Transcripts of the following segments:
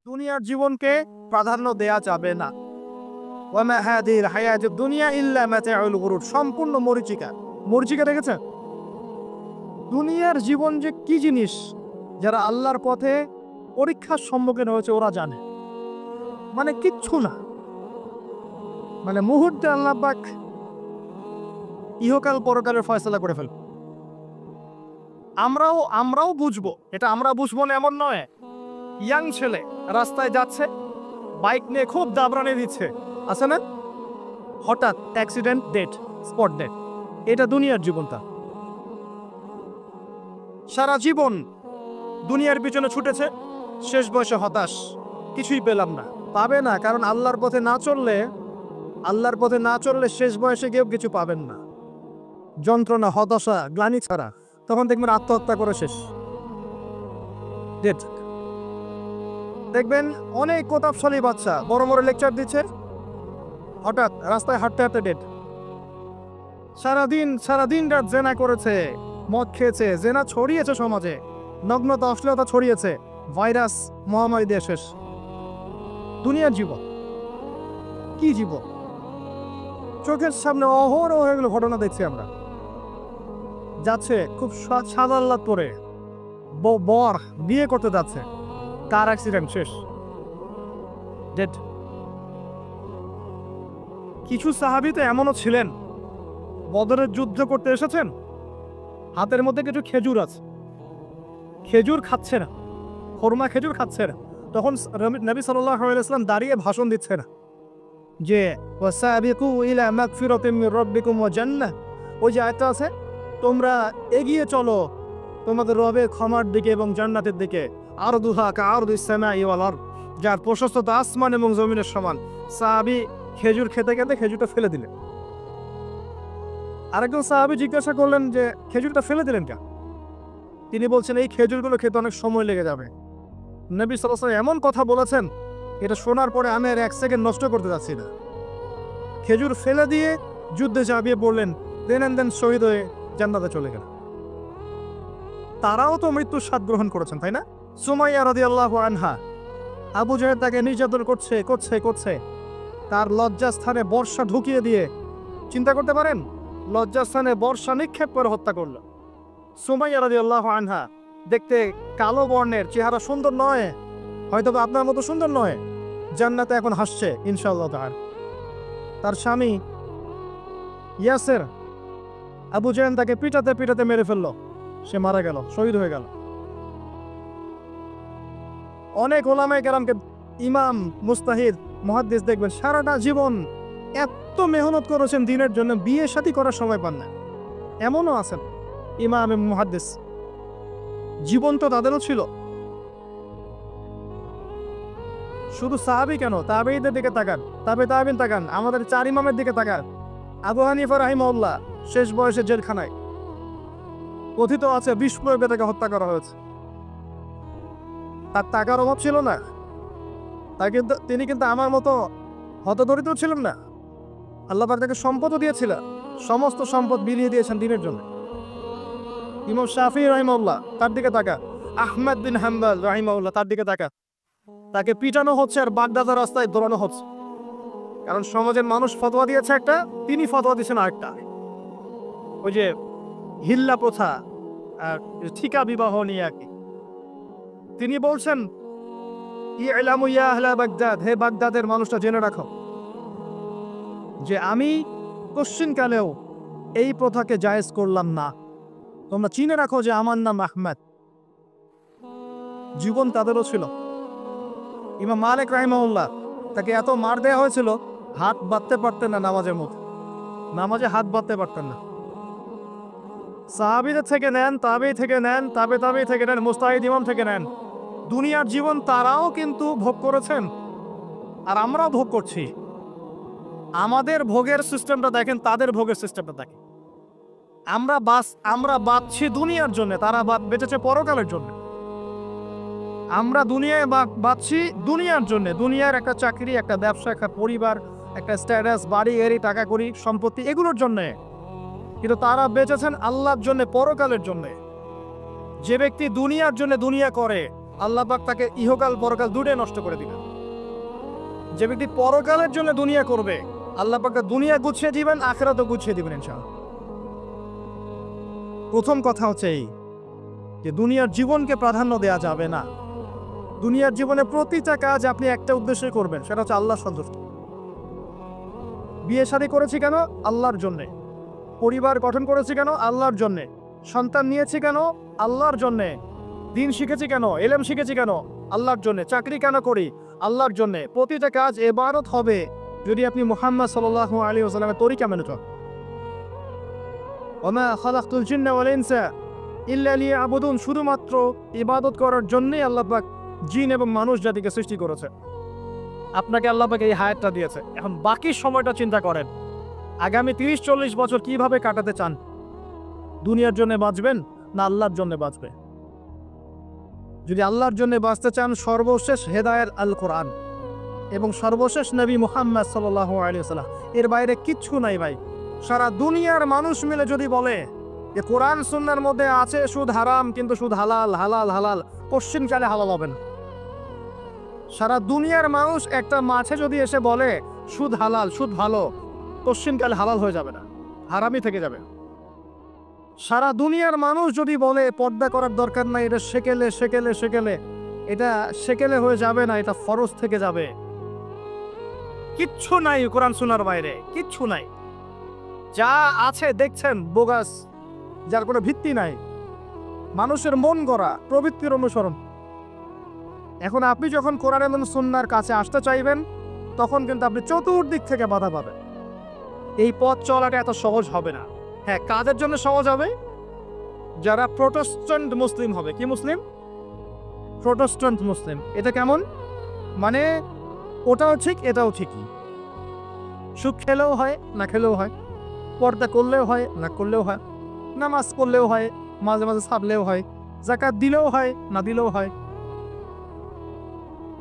দুনিয়ার জীবনকে প্রাধান্য দেয়া যাবে না। ওয়ামা হাদিহিল হায়াতুদ দুনিয়া ইল্লা মাতাউল গুরুর, সম্পূর্ণ মরীচিকা। মরীচিকা দেখেছেন? দুনিয়ার জীবন যে কি জিনিস, যারা আল্লাহর পথে পরীক্ষার সম্মুখীন হয়েছে ওরা জানে। মানে কিচ্ছু না, মানে মুহূর্তে আল্লাহ পাক ইহকাল পরকালের ফয়সালা করে ফেলবে। আমরাও বুঝবো, এটা আমরা বুঝবো না এমন নয়। ইয়াং ছেলে রাস্তায় যাচ্ছে, বাইক নিয়ে খুব দাবরানি দিচ্ছে, আছে না? হঠাৎ অ্যাক্সিডেন্ট, ডেড, স্পট ডেড। এটা দুনিয়ার জীবনটা। সারা জীবন দুনিয়ার পিছনে ছুটেছে, শেষ বয়সে হতাশ, কিছুই পেলাম না। পাবে না, কারণ আল্লাহর পথে না চললে শেষ বয়সে কেউ কিছু পাবেন না। যন্ত্রণা, হতাশা, গ্লানি ছাড়া। তখন দেখবেন আত্মহত্যা করে শেষ। ডেড। দেখবেন অনেক প্রতাপশালী বাচ্চা বড় বড় লেকচার দিচ্ছে, হঠাৎ রাস্তায় হাঁটতে হাঁটতে ডেড। সারাদিন রাত জেনা করেছে, মদ খেয়েছে, জেনা ছড়িয়েছে সমাজে, নগ্নতা, অশ্লীলতা ছড়িয়েছে, ভাইরাস মহামারী দিয়ে শেষ। দুনিয়ার জীবন কি জীবন? চোখের সামনে অহরহ এগুলো ঘটনা দেখছি আমরা। যাচ্ছে খুব সাদা আহ্লাদ পরে, বর বিয়ে করতে যাচ্ছে, কার অ্যাক্সিডেন্ট, শেষ, ডেড। কিছু সাহাবী তো এমনও ছিলেন, বদরের যুদ্ধ করতে এসেছেন, হাতের মধ্যে কিছু খেজুর আছে, খেজুর খাচ্ছে না, খরমা খেজুর খাচ্ছে না। তখন নবী সাল্লাল্লাহু আলাইহি ওয়াসাল্লাম দাঁড়িয়ে ভাষণ দিচ্ছে না যে ওয়াসাবিকু ইলা মাগফিরাতিম মির রাব্বিকুম ওয়া জান্নাহ, ওই যে আয়াতটা আছে, তোমরা এগিয়ে চলো তোমাদের রবের ক্ষমার দিকে এবং জান্নাতের দিকে, আরদুহা কাআরদিস সামাই ওয়াল আরদ, যার প্রশস্ততা আসমান এবং জমিনের সমান। সাহাবী খেজুর খেতে খেতে খেজুরটা ফেলে দিলেন। আরেকজন সাহাবী জিজ্ঞাসা করলেন যে খেজুরটা ফেলে দিলেন কেন? তিনি বলছেন এই খেজুরগুলো খেতে অনেক সময় লেগে যাবে। নবী সাল্লাল্লাহু আলাইহি ওয়াসাল্লাম এমন কথা বলেছেন, এটা শোনার পরে আমি আর এক সেকেন্ড নষ্ট করতে যাচ্ছি না। খেজুর ফেলে দিয়ে যুদ্ধে ঝাঁপিয়ে পড়লেন, দেন শহীদ হয়ে জান্নাতে চলে গেলেন। তারাও তো মৃত্যুর স্বাদ গ্রহণ করেছেন, তাই না? সুমাইয়া রাদিয়াল্লাহু আনহা, আবু জাহেল তাকে নির্যাতন করছে, তার লজ্জাস্থানে বর্ষা ঢুকিয়ে দিয়ে, চিন্তা করতে পারেন, লজ্জাস্থানে বর্ষা নিক্ষেপ করে হত্যা করল। সুমাইয়া রাদিয়াল্লাহু আনহা দেখতে কালো বর্ণের, চেহারা সুন্দর নয়, হয়তো আপনার মতো সুন্দর নয়, জান্নাতে এখন হাসছে ইনশাআল্লাহ তাআলা। তার স্বামী ইয়াসের, আবু জাহেল তাকে পিটাতে মেরে ফেললো, সে মারা গেল, শহীদ হয়ে গেল। অনেক ওলামায়ে কেরামকে, ইমাম, মুস্তাহিদ, মুহাদ্দিস দেখবেন সারাটা জীবন এত মেহনত করেছেন দ্বীনের জন্য, বিয়ে শাদী করার সময় পান না। এমনও আছেন ইমাম এবং মুহাদ্দিস, জীবন তো তাদেরও ছিল। শুধু সাহাবী কেন, তাবেঈদের দিকে তাকান, তাবেঈন তাকান, আমাদের চার ইমামের দিকে তাকান। আবু হানিফা রাহিমাহুল্লাহ শেষ বয়সে জেলখানায়, কথিত আছে 20 প্রয়োগে তাকে হত্যা করা হয়েছে। তার টাকার অভাব ছিল না, তিনি কিন্তু আমার মতো হতদরিদ্র ছিলেন না। আল্লাহ পাক তাকে সম্পদও দিয়েছিলেন, সমস্ত সম্পদ বিলিয়ে দিয়েছেন দ্বীনের জন্য। ইমাম শাফিঈ রাহিমাহুল্লাহ, তার দিকে তাকা। আহমদ বিন হাম্বল রাহিমাহুল্লাহ, তার দিকে তাকা। তাকে পিটানো হচ্ছে আর বাগদাদের রাস্তায় দৌড়ানো হচ্ছে, কারণ সমাজের মানুষ ফতোয়া দিয়েছে একটা, তিনি ফতোয়া দিয়েছেন আরেকটা। ওই যে হিল্লা প্রথা আর ঠিকা বিবাহ নিয়ে আর কি। তিনি বলছেন, ইলামু ইয়া আহলা বাগদাদ, হে বাগদাদের মানুষটা জেনে রাখো যে আমি কোশ্চিনকালেও এই প্রথাকে জায়েজ করলাম না। তোমরা চিনে রাখো যে আমার নাম আহমদ। জীবন তাদেরও ছিল। ইমাম মালিক রাহিমাহুল্লাহ, তাকে এত মার দেওয়া হয়েছিল, হাত বাঁধতে পারতেন না নামাজের মধ্যে, নামাজে হাত বাঁধতে পারতেন না। সাহাবীদের থেকে নেন, তাবেঈ থেকে নেন, তাবেঈ থেকে নেন, মুস্তাহিদ ইমাম থেকে নেন, দুনিয়ার জীবন তারাও কিন্তু ভোগ করেছেন, আর আমরাও ভোগ করছি। আমাদের ভোগের সিস্টেমটা দেখেন, তাদের ভোগের সিস্টেমটা দেখেন। আমরা বাঁচছি দুনিয়ার জন্য, তারা বেঁচেছে পরকালের জন্য। আমরা দুনিয়ায় বাঁচছি দুনিয়ার জন্য, দুনিয়ার একটা চাকরি, একটা ব্যবসা, একটা পরিবার, একটা স্ট্যাটাস, বাড়ি, গাড়ি, টাকা কড়ি, সম্পত্তি, এগুলোর জন্য। কিন্তু তারা বেঁচেছেন আল্লাহর জন্য, পরকালের জন্য। যে ব্যক্তি দুনিয়ার জন্য দুনিয়া করে, আল্লাহ পাক তাকে ইহকাল পরকাল দুটোই নষ্ট করে দিবেন। যে ব্যক্তি পরকালের জন্য দুনিয়া করবে, আল্লাহ পাক দুনিয়া গুছিয়ে দিবেন, আখিরাতও গুছিয়ে দিবেন ইনশাআল্লাহ। প্রথম কথা হচ্ছে এই যে দুনিয়ার জীবনকে প্রাধান্য দেওয়া যাবে না। দুনিয়ার জীবনে প্রতিটা কাজ আপনি একটা উদ্দেশ্যে করবেন, সেটা হচ্ছে আল্লাহর সন্তুষ্ট। বিয়ে শাদী করেছি কেন? আল্লাহর জন্যে। পরিবার গঠন করেছি কেন? আল্লাহর জন্যে। সন্তান নিয়েছি কেন? আল্লাহর জন্যে। দিন শিখেছি কেন? ইলম শিখেছি কেন? আল্লাহর জন্যে। চাকরি কেন করি? আল্লাহর জন্যে। প্রতিটা কাজ ইবাদত হবে যদি আপনি মুহাম্মদ সাল্লাল্লাহু আলাইহি ওয়াসাল্লামের তরিকা মেনে চলেন। ওয়া মা খালাকতুল জিন্না ওয়াল ইনসা ইল্লা লিয়াবুদুন, শুধুমাত্র ইবাদত করার জন্যই আল্লাহ পাক জিন এবং মানুষ জাতিকে সৃষ্টি করেছে। আপনাকে আল্লাহ পাক এই হায়াতটা দিয়েছে। এখন বাকি সময়টা চিন্তা করেন, আগামী 30-40 বছর কিভাবে কাটাতে চান? দুনিয়ার জন্য বাঁচবেন না আল্লাহর জন্য বাঁচবে? যদি আল্লাহর জন্য বাঁচতে চান, সর্বশেষ হেদায়েত আল কোরআন এবং সর্বশেষ নবী মুহাম্মদ সাল্লাল্লাহু আলাইহি ওয়াসাল্লাম, এর বাইরে কিচ্ছু নাই ভাই। সারা দুনিয়ার মানুষ মিলে যদি বলে যে কোরআন সুন্নাহর মধ্যে আছে সুদ হারাম, কিন্তু সুদ হালাল, হালাল হালাল, পশ্চিমকালে হালাল হবে না। সারা দুনিয়ার মানুষ একটা মাঠে যদি এসে বলে সুদ হালাল, সুদ ভালো, পশ্চিমকালে হালাল হয়ে যাবে না, হারামই থেকে যাবে। সারা দুনিয়ার মানুষ যদি বলে পর্দা করার দরকার নাই, এটা সেকেলে সেকেলে সেকেলে, এটা সেকেলে হয়ে যাবে না, এটা ফরজ থেকে যাবে। কিচ্ছু নাই কোরআন সুন্নাহর বাইরে, কিচ্ছু নাই। যা আছে দেখছেন বোগাস, যার কোনো ভিত্তি নাই, মানুষের মন গড়া প্রবৃত্তির অনুসরণ। এখন আপনি যখন কোরআন এবং সুন্নাহর কাছে আসতে চাইবেন, তখন কিন্তু আপনি চতুর্দিক থেকে বাধা পাবেন। এই পথ চলাটা এত সহজ হবে না। হ্যাঁ, কাদের জন্য সহজ হবে? যারা প্রোটেস্ট্যান্ট মুসলিম হবে। কি মুসলিম? প্রোটেস্ট্যান্ট মুসলিম। এটা কেমন? মানে ওটাও ঠিক এটাও ঠিকই, সুখ খেলেও হয় না খেলেও হয়, পর্দা করলেও হয় না করলেও হয়, নামাজ পড়লেও হয়, মাঝে মাঝে ছাড়লেও হয়, যাকাত দিলেও হয় না দিলেও হয়।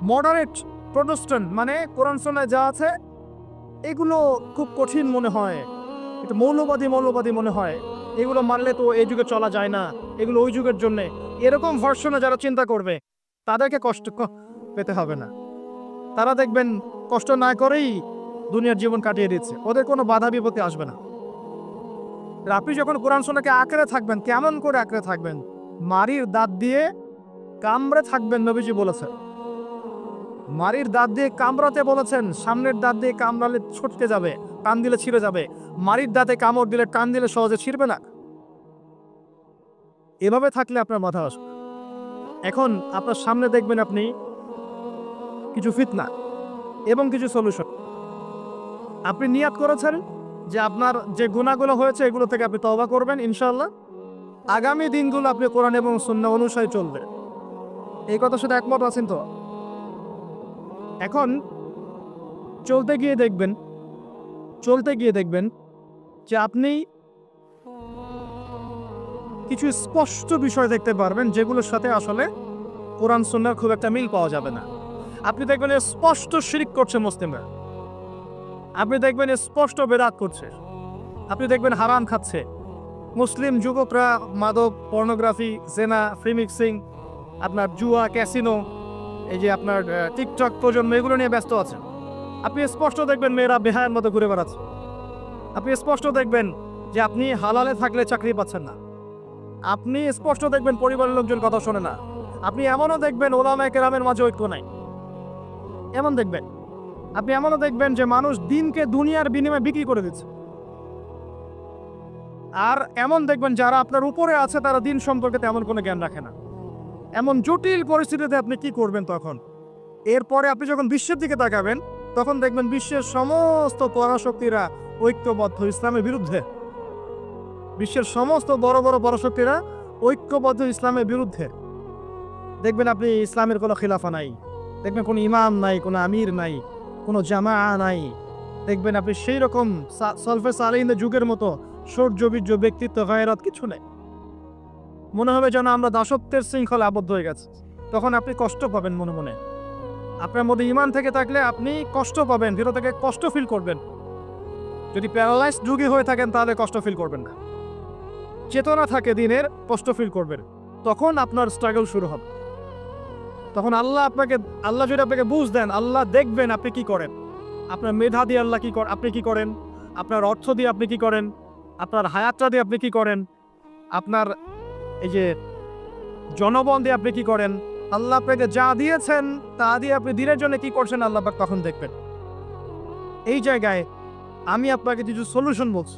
মডারেট প্রোটেস্ট্যান্ট মানে কোরআন সুন্নাহয় যা আছে এগুলো খুব কঠিন মনে হয়, একটু মৌলবাদী মৌলবাদী মনে হয়, এগুলো মানলে তো এই যুগে চলা যায় না, এগুলো ওই যুগের জন্যে, এরকম ভার্সনে যারা চিন্তা করবে তাদেরকে কষ্ট পেতে হবে না। তারা দেখবেন কষ্ট না করেই দুনিয়ার জীবন কাটিয়ে দিচ্ছে, ওদের কোনো বাধা বিপত্তি আসবে না। আপনি যখন কোরআন সুন্নাহকে আঁকড়ে থাকবেন, কেমন করে আঁকড়ে থাকবেন? মারির দাঁত দিয়ে কামড়ে থাকবেন, নবীজি বলেছেন। মারির দাঁত দিয়ে কামড়াতে বলেছেন, সামনের দাঁত দিয়ে কামড়ালে ছটকে যাবে, টান দিলে ছিঁড়ে যাবে। মারির দাঁতে কামড় দিলে, টান দিলে সহজে ছিঁড়বে না। এভাবে থাকলে আপনার মাথা আসবে। এখন আপনার সামনে দেখবেন আপনি কিছু ফিতনা এবং কিছু সলিউশন। আপনি নিয়াত করেছেন যে আপনার যে গুনাহগুলো হয়েছে এগুলো থেকে আপনি তওবা করবেন ইনশাআল্লাহ। আগামী দিনগুলো আপনি কোরআন এবং সুন্নাহ অনুসারে চলবেন। এই কথার সাথে একমত আছেন তো? এখন চলতে গিয়ে দেখবেন যে আপনি কিছু স্পষ্ট বিষয় দেখতে পারবেন যেগুলোর সাথে আসলে কোরআন সুন্নাহর খুব একটা মিল পাওয়া যাবে না। আপনি দেখবেন স্পষ্ট শিরক করছে মুসলিমরা, আপনি দেখবেন স্পষ্ট বেদাত করছে, আপনি দেখবেন হারাম খাচ্ছে। মুসলিম যুবকরা মাদক, পর্নোগ্রাফি, জেনা, ফ্রি মিক্সিং, আপনার জুয়া, ক্যাসিনো, এই যে আপনার টিকটক প্রজন্ম, এগুলো নিয়ে ব্যস্ত আছে। আপনি স্পষ্ট দেখবেন মেয়েরা বেহায়ের মতো ঘুরে বেড়াচ্ছে। আপনি স্পষ্ট দেখবেন যে আপনি হালালে থাকলে চাকরি পাচ্ছেন না। আপনি স্পষ্ট দেখবেন পরিবারের লোকজন কথা শোনে না। আপনি এমনও দেখবেন ওলামায়ে কেরামের মাঝে ঐক্য নাই, এমন দেখবেন। আপনি এমনও দেখবেন যে মানুষ দিনকে দুনিয়ার বিনিময়ে বিক্রি করে দিচ্ছে। আর এমন দেখবেন যারা আপনার উপরে আছে তারা দিন সম্পর্কে তেমন কোনো জ্ঞান রাখে না। এমন জটিল পরিস্থিতিতে আপনি কি করবেন তখন? এরপরে আপনি যখন বিশ্বের দিকে তাকাবেন, তখন দেখবেন বিশ্বের সমস্ত পরাশক্তিরা ঐক্যবদ্ধ ইসলামের বিরুদ্ধে। বিশ্বের সমস্ত বড় বড় পরাশক্তিরা ঐক্যবদ্ধ ইসলামের বিরুদ্ধে। দেখবেন আপনি ইসলামের কোনো খিলাফা নাই, দেখবেন কোনো ইমাম নাই, কোনো আমির নাই, কোনো জামা নাই। দেখবেন আপনি সেই রকম সলফে সালেহিনদের যুগের মতো শৌর্য ব্যক্তিত্ব, গায়রাত কিছু নেই। মনে হবে যেন আমরা দাসত্বের শৃঙ্খলা আবদ্ধ হয়ে গেছে। তখন আপনি কষ্ট পাবেন মনে মনে। আপনার মধ্যে ঈমান থেকে থাকলে আপনি কষ্ট পাবেন, ভিতর থেকে কষ্ট ফিল করবেন। যদি প্যারালাইজড রোগী হয়ে থাকেন তাহলে কষ্ট ফিল করবেন না। চেতনা থাকে দিনের, কষ্ট ফিল করবেন, তখন আপনার স্ট্রাগল শুরু হবে। তখন আল্লাহ যদি আপনাকে বুঝ দেন, আল্লাহ দেখবেন আপনি কি করেন। আপনার মেধা দিয়ে আল্লাহ আপনি কি করেন, আপনার অর্থ দিয়ে আপনি কি করেন, আপনার হায়াতটা দিয়ে আপনি কি করেন, আপনার এই যে জনবল দিয়ে আপনি কি করেন, আল্লাহ আপনাকে যা দিয়েছেন তা দিয়ে আপনি দিনের জন্য কি করছেন, আল্লাহ পাক তখন দেখবেন। এই জায়গায় আমি আপনাকে কিছু সলিউশন বলছি।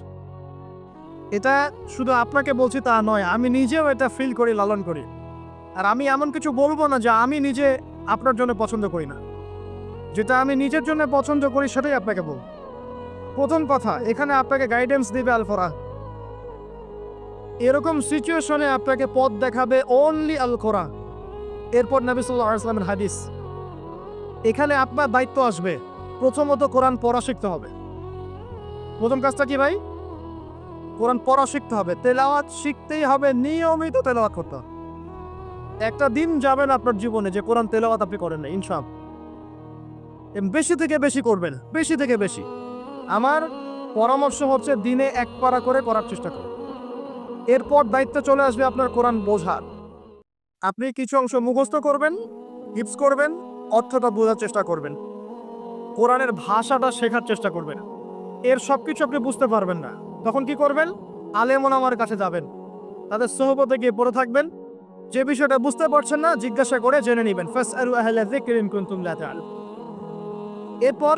এটা শুধু আপনাকে বলছি তা নয়, আমি নিজেও এটা ফিল করি, লালন করি। আর আমি এমন কিছু বলবো না যা আমি নিজে আপনার জন্য পছন্দ করি না। যেটা আমি নিজের জন্য পছন্দ করি সেটাই আপনাকে বলব। প্রথম কথা, এখানে আপনাকে গাইডেন্স দিবে আল কোরআন। এরকম সিচুয়েশনে আপনাকে পথ দেখাবে অনলি আল কোরআন। এরপর নবী সাল্লাল্লাহু আলাইহি ওয়াসাল্লামের হাদিস। এখানে আপনার দায়িত্ব আসবে প্রথমত কোরআন পড়া শিখতে হবে। প্রথম কাজটা কি ভাই? কোরআন পড়া শিখতে হবে, তেলাওয়াত শিখতেই হবে, নিয়মিত তেলাওয়াত করতে হবে। একটা দিন যাবে না আপনার জীবনে যে কোরআন তেলাওয়াত আপনি করেন না, ইনশাআল্লাহ। বেশি থেকে বেশি করবেন, বেশি থেকে বেশি। আমার পরামর্শ হচ্ছে দিনে এক পারা করে করার চেষ্টা করুন। এরপর দায়িত্ব চলে আসবে আপনার কোরআন বোঝার। আপনি কিছু অংশ মুখস্থ করবেন, হিফজ করবেন, অর্থটা বোঝার চেষ্টা করবেন, কোরআনের ভাষাটা শেখার চেষ্টা করবেন। এর সবকিছু আপনি বুঝতে পারবেন না, তখন কি করবেন? আলেম ওলামার কাছে যাবেন, তাদের সোহবতে গিয়ে পড়ে থাকবেন। যে বিষয়টা বুঝতে পারছেন না জিজ্ঞাসা করে জেনে নেবেন। ফাসআলু আহলা যিকরি ইন কুনতুম লা তা'লামুন। এরপর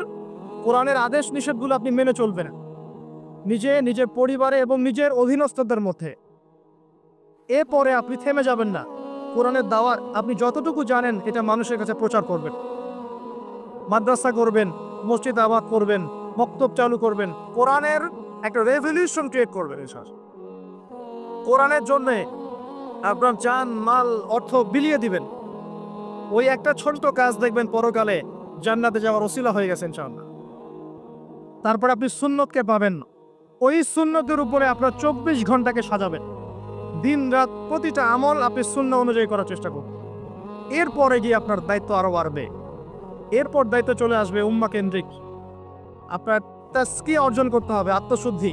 কোরআনের আদেশ নিষেধগুলো আপনি মেনে চলবেন নিজের পরিবারে এবং নিজের অধীনস্থদের মধ্যে। এরপরে আপনি থেমে যাবেন না। কোরআনের দাওয়াত আপনি যতটুকু জানেন এটা মানুষের কাছে প্রচার করবেন। মাদ্রাসা করবেন, মসজিদ আবাদ করবেন, মক্তব চালু করবেন, কোরআনের একটা রেভলিউশন ক্রিয়েট করবেন। কোরআনের জন্যে আপনার জান মাল অর্থ বিলিয়ে দিবেন। ওই একটা ছোট্ট কাজ দেখবেন পরকালে জান্নাতে যাওয়ার ওসিলা হয়ে গেছে ইনশাআল্লাহ। তারপর আপনি সুন্নতকে পাবেন। ওই সুন্নতের উপরে আপনার 24 ঘন্টাকে সাজাবেন। দিন রাত প্রতিটা আমল আপনি সুন্নাহ অনুযায়ী করার চেষ্টা করুন। এরপরে গিয়ে আপনার দায়িত্ব আরো বাড়বে। এরপর দায়িত্ব চলে আসবে উম্মাহ কেন্দ্রিক। আপনার তাজকিয়া অর্জন করতে হবে, আত্মশুদ্ধি।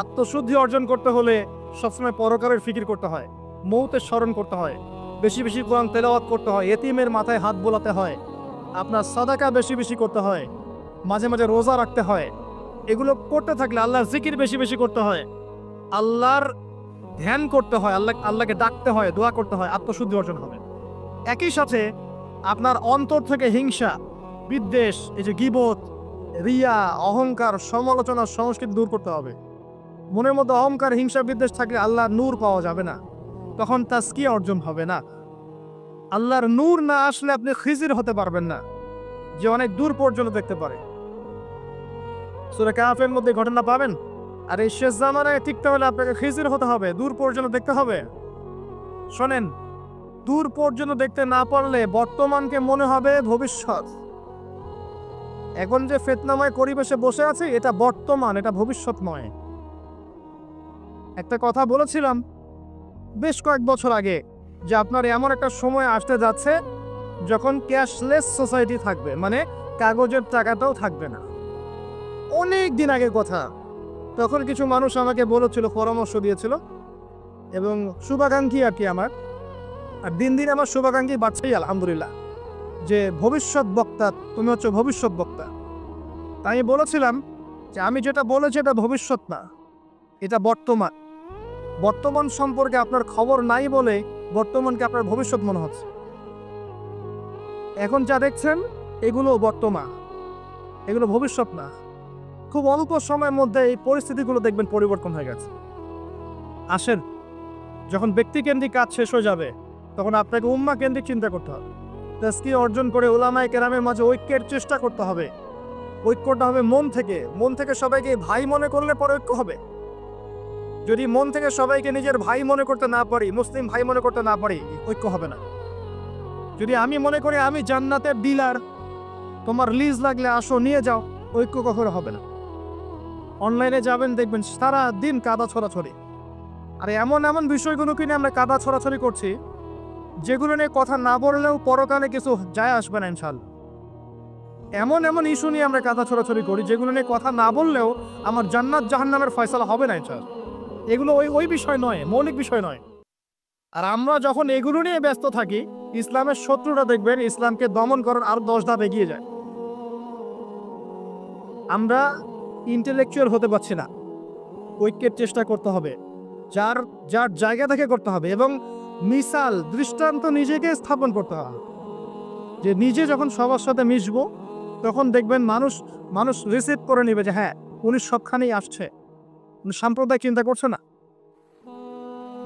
আত্মশুদ্ধি অর্জন করতে হলে সবসময় পরকালের ফিকির করতে হয়, মৌতের স্মরণ করতে হয়, বেশি বেশি কোরআন তেলাওয়াত করতে হয়, এতিমের মাথায় হাত বোলাতে হয়, আপনার সাদাকা বেশি বেশি করতে হয়, মাঝে মাঝে রোজা রাখতে হয়। এগুলো করতে থাকলে আল্লাহর জিকির বেশি বেশি করতে হয়, আল্লাহর ধ্যান করতে হয়, আল্লাহকে ডাকতে হয়, দোয়া করতে হয়, আত্মশুদ্ধি অর্জন হবে। একই সাথে আপনার অন্তর থেকে হিংসা, বিদ্বেষ, এই যে গীবত, রিয়া, অহংকার, সমালোচনা, সংস্কৃতি দূর করতে হবে। মনের মধ্যে অহংকার, হিংসা, বিদ্বেষ থাকলে আল্লাহর নূর পাওয়া যাবে না, তখন তাজকিয়া অর্জন হবে না। আল্লাহর নূর না আসলে আপনি খিজির হতে পারবেন না, যে অনেক দূর পর্যন্ত দেখতে পারে। সূরা কাহফের মধ্যে ঘটনা পাবেন। আর এই শেষ জামানায় টিকতে হলে আপনাকে খিজির হতে হবে, দূর পর্যন্ত দেখতে হবে। শোনেন, দূর পর্যন্ত দেখতে না পারলে বর্তমানকে মনে হবে ভবিষ্যৎ। এখন যে ফিতনাময় পরিবেশে বসে আছে এটা বর্তমান, এটা ভবিষ্যৎ নয়। একটা কথা বলেছিলাম বেশ কয়েক বছর আগে যে আপনার এমন একটা সময় আসতে যাচ্ছে যখন ক্যাশলেস সোসাইটি থাকবে, মানে কাগজের টাকাটাও থাকবে না। অনেক দিন আগের কথা। তখন কিছু মানুষ আমাকে বলেছিল, পরামর্শ দিয়েছিল এবং শুভাকাঙ্ক্ষী আর কি আমার। আর দিন দিন আমার শুভাকাঙ্ক্ষী বাড়ছেই আলহামদুলিল্লাহ, যে ভবিষ্যৎ বক্তা, তুমি হচ্ছে ভবিষ্যৎ বক্তা। তাই আমি বলেছিলাম যে আমি যেটা বলেছি এটা ভবিষ্যৎ না, এটা বর্তমান। বর্তমান সম্পর্কে আপনার খবর নাই বলে বর্তমানকে আপনার ভবিষ্যৎ মনে হচ্ছে। এখন যা দেখছেন এগুলো বর্তমান, এগুলো ভবিষ্যৎ না। খুব অল্প সময়ের মধ্যে এই পরিস্থিতিগুলো দেখবেন পরিবর্তন হয়ে গেছে। আসেন, যখন ব্যক্তিকেন্দ্রিক কাজ শেষ হয়ে যাবে তখন আপনাকে উম্মাহ কেন্দ্রিক চিন্তা করতে হবে। তাজকিয়া অর্জন করে উলামায়ে কেরামের মাঝে ঐক্যের চেষ্টা করতে হবে। ঐক্যটা হবে মন থেকে। মন থেকে সবাইকে ভাই মনে করলে পরে ঐক্য হবে। যদি মন থেকে সবাইকে নিজের ভাই মনে করতে না পারি, মুসলিম ভাই মনে করতে না পারি, ঐক্য হবে না। যদি আমি মনে করি আমি জান্নাতের ডিলার, তোমার লিজ লাগলে আসো নিয়ে যাও, ঐক্য কখনো হবে না। অনলাইনে যাবেন দেখবেন সারা দিন কাদা ছড়াছড়ি। আর এমন এমন বিষয়গুলোকে নিয়ে আমরা কাদা ছড়াছড়ি করছি যেগুলো নিয়ে কথা না বললেও পরকালে কিছু যায় আসবে না ইনশাআল্লাহ। এমন এমন ইস্যু নিয়ে আমরা কাদা ছড়াছড়ি করি যেগুলো নিয়ে কথা না বললেও আমার জান্নাত জাহান্নামের ফয়সালা হবে না ইনশাআল্লাহ। এগুলো ওই বিষয় নয়, মৌলিক বিষয় নয়। আর আমরা যখন এগুলো নিয়ে ব্যস্ত থাকি, ইসলামের শত্রুরা দেখবেন ইসলামকে দমন করার আরো 10 ধাপ এগিয়ে যায়। আমরা ইন্টেলেকচুয়াল হতে পারছি না, ঐক্যের চেষ্টা করতে হবে, যার যার জায়গা থেকে করতে হবে, এবং মিসাল দৃষ্টান্ত নিজেকে স্থাপন করতে হবে যে নিজে যখন সবার সাথে মিশবো তখন দেখবেন মানুষ রিসিভ করে নেবে যে হ্যাঁ উনি সবখানেই আসছে, উনি সাম্প্রদায়িক চিন্তা করছে না।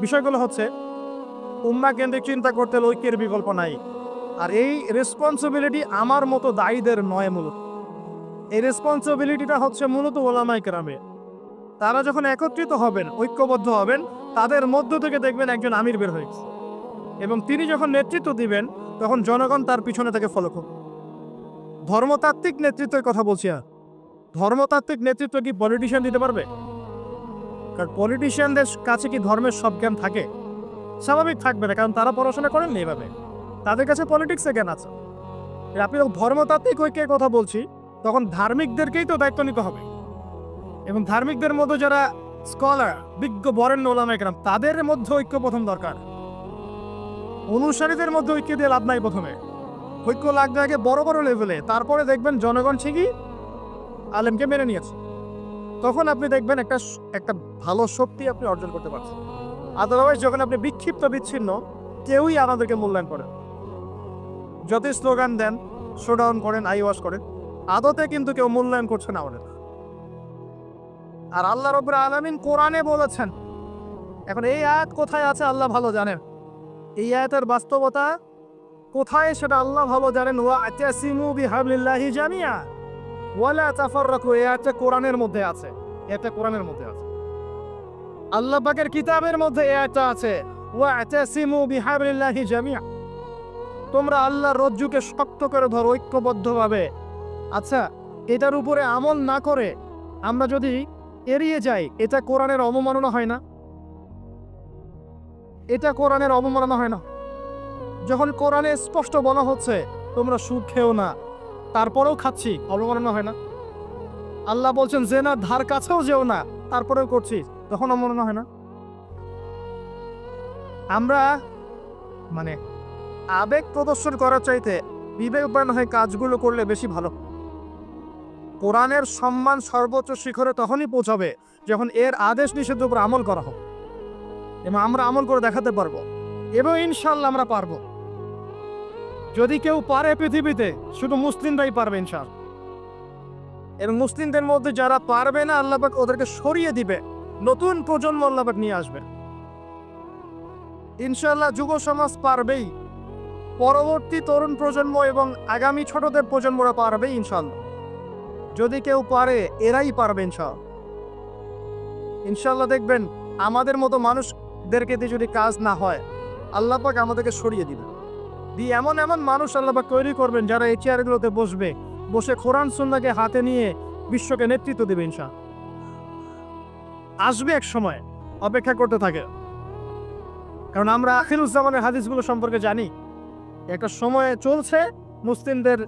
বিষয়গুলো হচ্ছে উম্মাহ কেন্দ্রিক চিন্তা করতে হলে ঐক্যের বিকল্প নাই। আর এই রেসপন্সিবিলিটি আমার মতো দায়ীদের নয়, মূলত এই রেসপন্সিবিলিটিটা হচ্ছে মূলত ওলামায়ে কেরামের। তারা যখন একত্রিত হবেন, ঐক্যবদ্ধ হবেন, তাদের মধ্য থেকে দেখবেন একজন আমির বের হয়েছে, এবং তিনি যখন নেতৃত্ব দিবেন তখন জনগণ তার পিছনে থেকে ফলো করবে। ধর্মতাত্ত্বিক নেতৃত্বের কথা বলছি। আর ধর্মতাত্ত্বিক নেতৃত্ব কি পলিটিশিয়ান দিতে পারবে? কারণ পলিটিশিয়ানদের কাছে কি ধর্মের সব জ্ঞান থাকে? স্বাভাবিক থাকবে না, কারণ তারা পড়াশোনা করেননি এভাবে, তাদের কাছে পলিটিক্সের জ্ঞান আছে। আপনি যখন ধর্মতাত্ত্বিক ঐক্যের কথা বলছি তখন ধার্মিকদেরকেই তো দায়িত্ব নিতে হবে, এবং ধার্মিকদের মধ্যে যারা স্কলার, বিজ্ঞ বরেণ্য ওলামায়ে কেরাম, তাদের মধ্যে ঐক্য প্রথম দরকার। অনুসারীদের মধ্যে ঐক্য দিয়ে লাভ নাই। প্রথমে ঐক্য লাগবে আগে বড় বড় লেভেলে, তারপরে দেখবেন জনগণ ঠিকই আলেমকে মেনে নিয়েছে, তখন আপনি দেখবেন একটা ভালো শক্তি আপনি অর্জন করতে পারছেন। আদারওয়াইজ যখন আপনি বিক্ষিপ্ত বিচ্ছিন্ন, কেউই আমাদেরকে মূল্যায়ন করেন। যতই স্লোগান দেন, শোডাউন করেন, আইওয়াশ করেন, আদতে কিন্তু কেউ মূল্যায়ন করছে না আমাদের। আর আল্লাহ রাব্বুল আলামিন কোরআনে বলেছেন, এখন এই আয়াত কোথায় আছে আল্লাহ ভালো জানেন, এই আয়াতের বাস্তবতা কোথায় সেটা আল্লাহ ভালো জানেন। ওয়া'তাসিমু বিহাবলিল্লাহি জামিআ ওয়ালা তাফাররাকু, এই আয়াতটা কোরআনের মধ্যে আছে, এটা কোরআনের মধ্যে আছে। আল্লাহ পাকের কিতাবের মধ্যে এই আয়াতটা আছে, ওয়া'তাসিমু বিহাবলিল্লাহি জামিআ, তোমরা আল্লাহর রজ্জুকে শক্ত করে ধরো ঐক্যবদ্ধভাবে। আচ্ছা, এটার উপরে আমল না করে আমরা যদি এড়িয়ে যাই, এটা কোরআনের অবমাননা হয় না? এটা কোরআনের অবমাননা হয় না? যখন কোরআনে স্পষ্ট বলা হচ্ছে তোমরা সুদ খেও না, তারপরেও খাচ্ছি, অবমাননা হয় না? আল্লাহ বলছেন জেনার ধার কাছেও যেও না, তারপরেও করছি, তখন অবমাননা হয় না? আমরা আবেগ প্রদর্শন করার চাইতে বিবেকবান হয়ে কাজগুলো করলে বেশি ভালো। কোরআনের সম্মান সর্বোচ্চ শিখরে তখনই পৌঁছাবে যখন এর আদেশ নিষেধের উপর আমল করা হবে, এবং আমরা আমল করে দেখাতে পারবো, এবং ইনশাল্লাহ আমরা পারবো। যদি কেউ পারে পৃথিবীতে, শুধু মুসলিমরাই পারবে ইনশাআল্লাহ। এবং মুসলিমদের মধ্যে যারা পারবে না, আল্লাহ পাক ওদেরকে সরিয়ে দিবে, নতুন প্রজন্ম আল্লাহ পাক নিয়ে আসবে ইনশাআল্লাহ। যুব সমাজ পারবেই, পরবর্তী তরুণ প্রজন্ম এবং আগামী ছোটদের প্রজন্মরা পারবে ইনশাআল্লাহ। যদি কেউ পারে, এরাই পারবে ইনশাআল্লাহ। ইনশাআল্লাহ দেখবেন আমাদের মতো মানুষদেরকে দিয়ে যদি কাজ না হয়, আল্লাহ পাক আমাদেরকে সরিয়ে দিবেন, দিয়ে এমন এমন মানুষ আল্লাহ পাক তৈরি করবেন যারা এই চেয়ারগুলোতে বসে কোরআন সুন্নাহকে হাতে নিয়ে বিশ্বকে নেতৃত্ব দেবে ইনশাআল্লাহ। আসবে এক সময়, অপেক্ষা করতে থাকে, কারণ আমরা আখিরুজ্জামানের হাদিসগুলো সম্পর্কে জানি। একটা সময় চলছে মুসলিমদের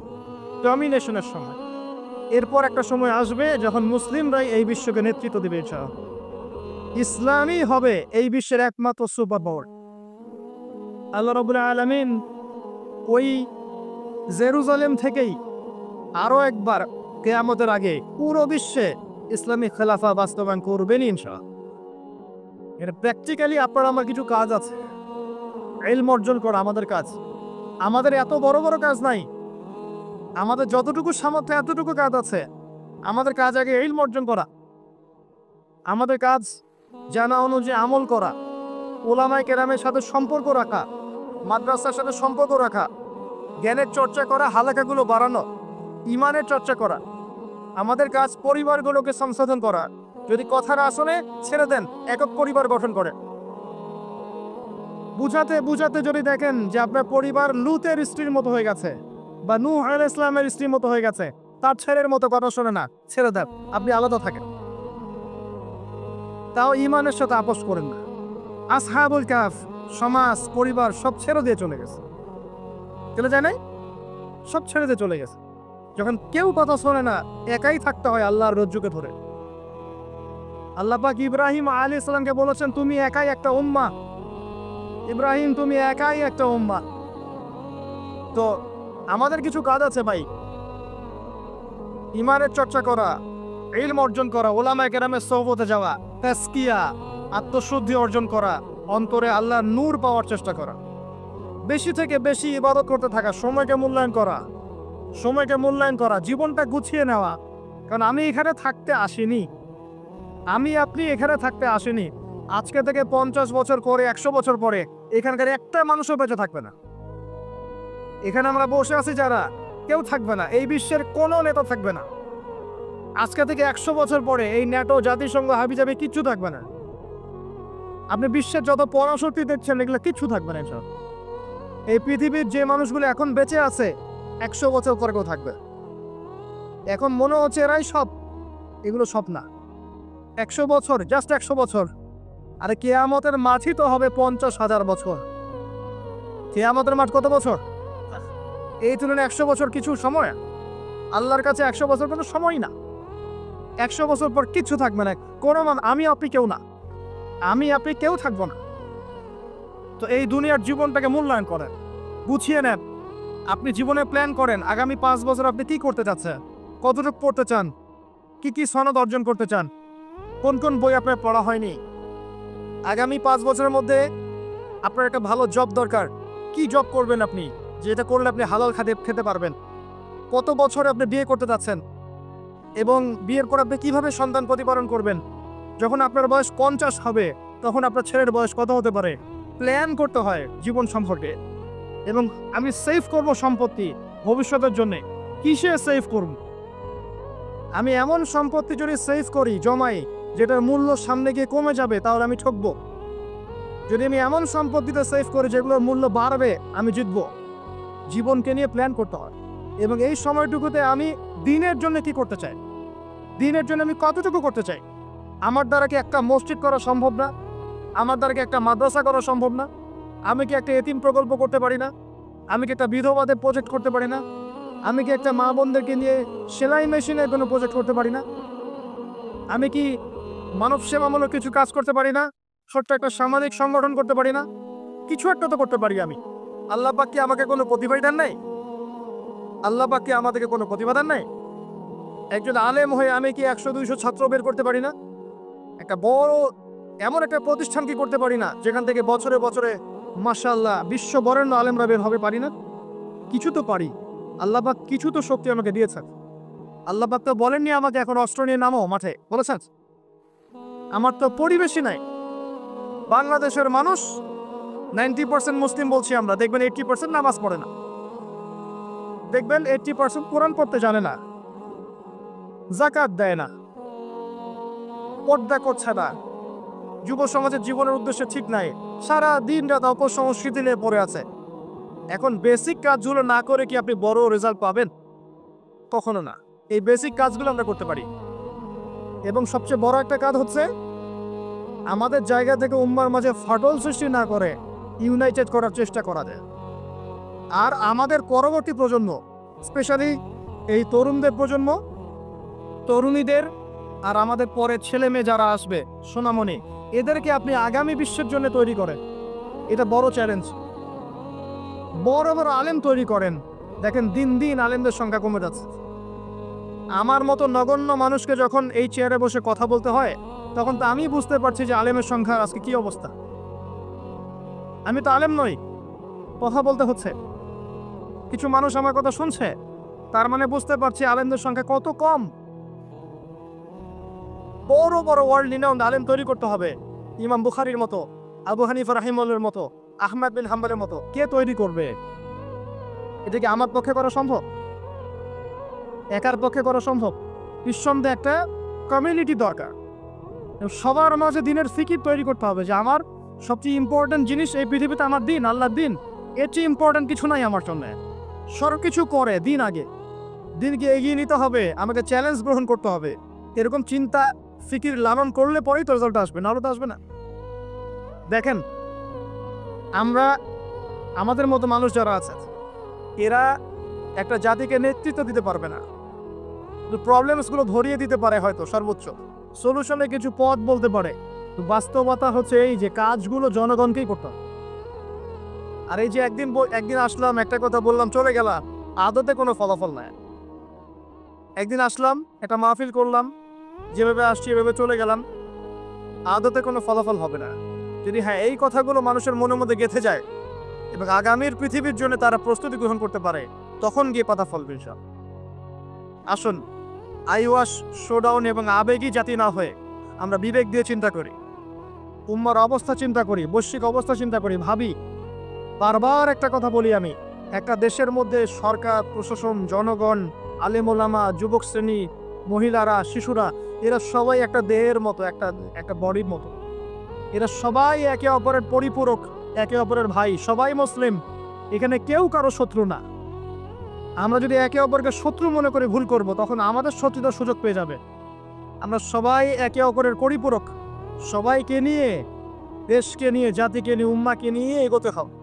ডমিনেশনের সময়, এরপর একটা সময় আসবে যখন মুসলিমরাই এই বিশ্বকে নেতৃত্ব দেবে ইনশাআল্লাহ। ইসলামই হবে এই বিশ্বের একমাত্র সুপার পাওয়ার। আল্লাহ রাব্বুল আলামিন ওই জেরুজালেম থেকেই আরো একবার কিয়ামতের আগে পুরো বিশ্বে ইসলামী খেলাফা বাস্তবায়ন করবেন ইনশাআল্লাহ। এর প্র্যাকটিক্যালি আপনার আমার কিছু কাজ আছে, ইলম অর্জন করা আমাদের কাজ। আমাদের এত বড় বড় কাজ নাই, আমাদের যতটুকু সামর্থ্য এতটুকু কাজ আছে। আমাদের কাজ আগে ইলম অর্জন করা, আমাদের কাজ জানা অনুযায়ী আমল করা, ওলামায়ে কেরামের সাথে সম্পর্ক রাখা, মাদ্রাসার সাথে সম্পর্ক রাখা, জ্ঞানের চর্চা করা, হালাকাগুলো বাড়ানো, ইমানের চর্চা করা। আমাদের কাজ পরিবারগুলোকে সংশোধন করা। যদি কথা না শোনে ছেড়ে দেন, একক পরিবার গঠন করে। বুঝাতে বুঝাতে যদি দেখেন যে আপনার পরিবার লুতের স্ত্রীর মতো হয়ে গেছে, বা নূহ আলাইহিস সালামের স্ত্রীর মতো হয়ে গেছে, তার ছেলের মতো কথা শোনে না, ছেড়ে দেন, আপনি আলাদা থাকেন। তাও ইমানের সাথে আপোষ করেন না। আসহাবুল কাহফ সমাজ, পরিবার সব ছেড়ে দিয়ে চলে গেছে, চলে যায় নাই, সব ছেড়ে দিয়ে চলে গেছে। যখন কেউ কথা শোনে না, একাই থাকতে হয় আল্লাহর রজ্জুকে ধরে। আল্লাহ পাক ইব্রাহিম আলাইহিস সালামকে বলেছেন, তুমি একাই একটা উম্মাহ, ইব্রাহিম তুমি একাই একটা উম্মাহ। তো আমাদের কিছু কাজ আছে ভাই, ইমানের চর্চা করা, ইলম অর্জন করা, ওলামায়ে কেরামের সোহবতে যাওয়া, তাসকিয়া, আত্মশুদ্ধি অর্জন করা, অন্তরে আল্লাহর নূর পাওয়ার চেষ্টা করা, বেশি থেকে বেশি ইবাদত করতে থাকা, সময়কে মূল্যায়ন করা, জীবনটা গুছিয়ে নেওয়া। কারণ আমি এখানে থাকতে আসিনি, আপনি এখানে থাকতে আসেনি। আজকে থেকে 50 বছর পরে, 100 বছর পরে এখানকার একটা মানুষও বেঁচে থাকবে না। এখানে আমরা বসে আছি যারা, কেউ থাকবে না, এই বিশ্বের কোনো নেতা থাকবে না। আজকে থেকে 100 বছর পরে এই ন্যাটো, জাতিসংঘ, হাবিজাবি কিচ্ছু থাকবে না। আপনি বিশ্বের যত পরাশক্তি দেখছেন এগুলো কিচ্ছু থাকবে না। এই পৃথিবীর যে মানুষগুলো এখন বেঁচে আছে 100 বছর পরে কেউ থাকবে। এখন মনে হচ্ছে এরাই সব, এগুলো সব না। 100 বছর, জাস্ট 100 বছর। আরে কিয়ামতের মাঠই তো হবে 50,000 বছর। কিয়ামতের মাঠ কত বছর? এই তুলনায় 100 বছর কিছু সময়? আল্লাহর কাছে 100 বছর কোনো সময় না। 100 বছর পর কিচ্ছু থাকবে না, কোনো আমি আপনি কেউ থাকবো না। তো এই দুনিয়ার জীবনটাকে মূল্যায়ন করেন, গুছিয়ে নেন। আপনি জীবনে প্ল্যান করেন, আগামী 5 বছর আপনি কি করতে চাচ্ছেন, কতটুকু পড়তে চান, কি সনদ অর্জন করতে চান, কোন কোন বই আপনার পড়া হয়নি। আগামী 5 বছরের মধ্যে আপনার একটা ভালো জব দরকার, কি জব করবেন আপনি, যেটা করলে আপনি হালাল খেতে পারবেন। কত বছরে আপনি বিয়ে করতে যাচ্ছেন এবং বিয়ের পর আপনি কিভাবে সন্তান প্রতিপালন করবেন। যখন আপনার বয়স 50 হবে তখন আপনার ছেলের বয়স কত হতে পারে, প্ল্যান করতে হয় জীবন সম্পর্কে। এবং আমি সেভ করব সম্পত্তি ভবিষ্যতের জন্য, কিসে সেভ করব? আমি এমন সম্পত্তি যদি সেভ করি, জমাই, যেটার মূল্য সামনে গিয়ে কমে যাবে, তাহলে আমি ঠকবো। যদি আমি এমন সম্পত্তিতে সেভ করি যেগুলোর মূল্য বাড়বে, আমি জিতবো। জীবনকে নিয়ে প্ল্যান করতে হয়। এবং এই সময়টুকুতে আমি দিনের জন্য কি করতে চাই, দিনের জন্য আমি কতটুকু করতে চাই। আমার দ্বারা কি একটা মসজিদ করা সম্ভব না? আমার দ্বারা কি একটা মাদ্রাসা করা সম্ভব না? আমি কি একটা এতিম প্রকল্প করতে পারি না? আমি কি একটা বিধবাদের প্রজেক্ট করতে পারি না? আমি কি একটা মা বোনদেরকে নিয়ে সেলাই মেশিনের কোনো প্রজেক্ট করতে পারি না? আমি কি মানব সেবামূলক কিছু কাজ করতে পারি না? ছোট্ট একটা সামাজিক সংগঠন করতে পারি না? কিছু একটা তো করতে পারি আমি। আল্লাহ পাক কি আমাকে কোনো প্রতিভা দেন নাই? আল্লাহ পাক কি আমাদেরকে কোনো প্রতিভা দেন নাই? একজন আলেম হয়ে আমি কি 100-200 ছাত্র বের করতে পারি না? একটা বড় এমন একটা প্রতিষ্ঠান কি করতে পারি না যেখান থেকে বছরে বছরে মাশাআল্লাহ বিশ্ব বরেণ্য আলেমরা বের হবে? পারি না? কিছু তো পারি। আল্লাহ পাক কিছু তো শক্তি আমাকে দিয়েছেন। আল্লাহ পাক তো বলেননি আমাকে এখন অস্ত্র নিয়ে নামো মাঠে, বলেছেন? আমার তো পরিবেশই নাই। বাংলাদেশের মানুষ 90% মুসলিম বলছি আমরা, দেখবেন 80% নামাজ পড়ে না, দেখবেন 80% কোরআন পড়তে জানে না, যাকাত দেয় না, পর্দা করছে না, যুব সমাজের জীবনের উদ্দেশ্য ঠিক নাই, সারা দিন রাত অপসংস্কৃতি নিয়ে পড়ে আছে। এখন বেসিক কাজগুলো না করে কি আপনি বড় রেজাল্ট পাবেন? কখনো না। এই বেসিক কাজগুলো আমরা করতে পারি। এবং সবচেয়ে বড় একটা কাজ হচ্ছে আমাদের জায়গা থেকে উম্মার মাঝে ফাটল সৃষ্টি না করে ইউনাইটেড করার চেষ্টা করা যায়। আর আমাদের পরবর্তী প্রজন্ম, স্পেশালি এই তরুণদের প্রজন্ম, তরুণীদের, আর আমাদের পরে ছেলে মেয়ে যারা আসবে, সোনামণি, এদেরকে আপনি আগামী বিশ্বের জন্য তৈরি করেন। এটা বড় চ্যালেঞ্জ। বড় বড় আলেম তৈরি করেন। দেখেন দিন দিন আলেমদের সংখ্যা কমে যাচ্ছে। আমার মতো নগণ্য মানুষকে যখন এই চেয়ারে বসে কথা বলতে হয়, তখন তো আমি বুঝতে পারছি যে আলেমের সংখ্যার আজকে কি অবস্থা। আমি তো আলেম নই, কথা বলতে হচ্ছে। কিছু মানুষ আমার কথা শুনছে, তার মানে বুঝতে পারছি আলেমদের সংখ্যা কত কম। বড় বড় ওয়ার্ল্ড রিনাউন্ড আলেম তৈরি করতে হবে। ইমাম বুখারীর মতো, আবু হানিফা রাহিমাহুল্লাহর মতো, আহমদ বিন হাম্বলের মতো। কে তৈরি করবে? এটা কি আমার পক্ষে করা সম্ভব? একার পক্ষে করা সম্ভব? নিঃসন্দেহে একটা কমিউনিটি দরকার। সবার মাঝে দিনের ফিকির তৈরি করতে হবে যে আমার সবচেয়ে ইম্পর্টেন্ট জিনিস এই পৃথিবীতে আমার দিন, আল্লাহর দিন। এর চেয়ে ইম্পর্টেন্ট কিছু নাই আমার জন্য। সব কিছু করে দিন আগে, দিনকে এগিয়ে নিতে হবে, আমাকে চ্যালেঞ্জ গ্রহণ করতে হবে। এরকম চিন্তা ফিকির লালন করলে পরেই তো রেজাল্ট আসবে, নাহলে তো আসবে না। দেখেন, আমরা আমাদের মতো মানুষ যারা আছে, এরা একটা জাতিকে নেতৃত্ব দিতে পারবে না, প্রবলেমসগুলো ধরিয়ে দিতে পারে, হয়তো সর্বোচ্চ সলিউশনে কিছু পথ বলতে পারে। তো বাস্তবতা হচ্ছে এই যে কাজগুলো জনগণকেই করতে হবে। আর এই যে একদিন আসলাম, একটা কথা বললাম, চলে গেলাম, আদতে কোনো ফলাফল নাই। একদিন আসলাম, একটা মাহফিল করলাম, যেভাবে আসছি এভাবে চলে গেলাম, আদতে কোনো ফলাফল হবে না। যদি হ্যাঁ এই কথাগুলো মানুষের মনের মধ্যে গেঁথে যায় এবং আগামীর পৃথিবীর জন্য তারা প্রস্তুতি গ্রহণ করতে পারে, তখন গিয়ে পাতা ফলবে ইনশাআল্লাহ। আসুন আইওয়াশ, শোডাউন এবং আবেগী জাতি না হয়ে আমরা বিবেক দিয়ে চিন্তা করি, উম্মার অবস্থা চিন্তা করি, বৈশ্বিক অবস্থা চিন্তা করি, ভাবি। বারবার একটা কথা বলি আমি, একটা দেশের মধ্যে সরকার, প্রশাসন, জনগণ, আলেম ওলামা, যুবক শ্রেণী, মহিলারা, শিশুরা, এরা সবাই একটা দেহের মতো, একটা বডির মতো। এরা সবাই একে অপরের পরিপূরক, একে অপরের ভাই, সবাই মুসলিম। এখানে কেউ কারো শত্রু না। আমরা যদি একে অপরকে শত্রু মনে করে ভুল করব, তখন আমাদের শত্রুতার সুযোগ পেয়ে যাবে। আমরা সবাই একে অপরের পরিপূরক, সবাইকে নিয়ে, দেশকে নিয়ে, জাতিকে নিয়ে, উম্মাকে নিয়ে এগোতে হবে।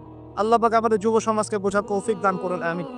আল্লাহ পাক আমাদের যুব সমাজকে বোঝার তৌফিক দান করুন, আমিন।